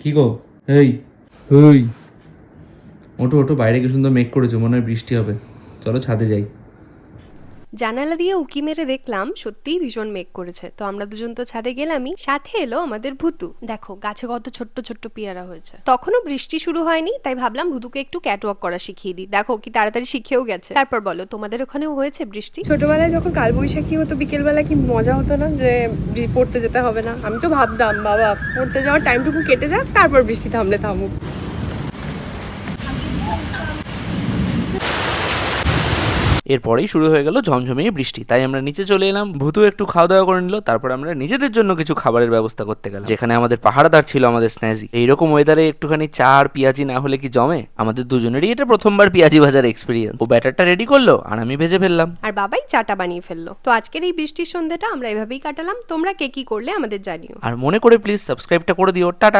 কি গো? এই এই ওঠো ওঠো, বাইরে কি সুন্দর মেঘ করেছো, মনে হয় বৃষ্টি হবে। চলো ছাদে যাই। জানালা দিয়ে উকি মেরে দেখলাম সত্যিই ভীষণ মেঘ করেছে। তো আমরা দুজন তো ছাদে গেলামই, সাথে এলো আমাদের ভুতু। দেখো গাছে কত ছোট্ট ছোট্ট পেয়ারা হয়েছে। তখনও বৃষ্টি শুরু হয়নি, তাই ভাবলাম ভুতুকে একটু ক্যাটওয়াক করা শিখিয়ে দিই। দেখো কি তাড়াতাড়ি শিখেও গেছে। তারপর বলো, তোমাদের ওখানেও হয়েছে বৃষ্টি? ছোটবেলায় যখন কালবৈশাখী হতো বিকেলবেলা কি মজা হতো না, যে পড়তে যেতে হবে না। আমি তো ভাবতাম বাবা পড়তে যাওয়ার টাইমটুকু কেটে যাক, তারপর বৃষ্টি থামলে থামুক। এরপরেই শুরু হয়ে গেল ঝমঝমিয়ে বৃষ্টি। তাই আমরা নিচে চলে এলাম, ভূতু একটু খাওয়া দাওয়া করে নিল। তারপর আমরা নিজেদের জন্য কিছু খাবারের ব্যবস্থা করতে গেলাম, যেখানে আমাদের পাহারাদার ছিল আমাদের স্ন্যাজি। এইরকম ওয়েদারে একটুখানি চা আর পেঁয়াজি না হলে কি জমে? আমাদের দুজনেরই এটা প্রথমবার পেঁয়াজি ভাজার এক্সপিরিয়েন্স। ও ব্যাটারটা রেডি করলো আর আমি ভেজে ফেললাম। আর বাবাই চাটা বানিয়ে ফেললো। তো আজকের এই বৃষ্টির সন্ধ্যাটা আমরা এভাবেই কাটালাম। তোমরা কে কি করলে আমাদের জানিও। আর মনে করে প্লিজ সাবস্ক্রাইবটা করে দিও। টাটা।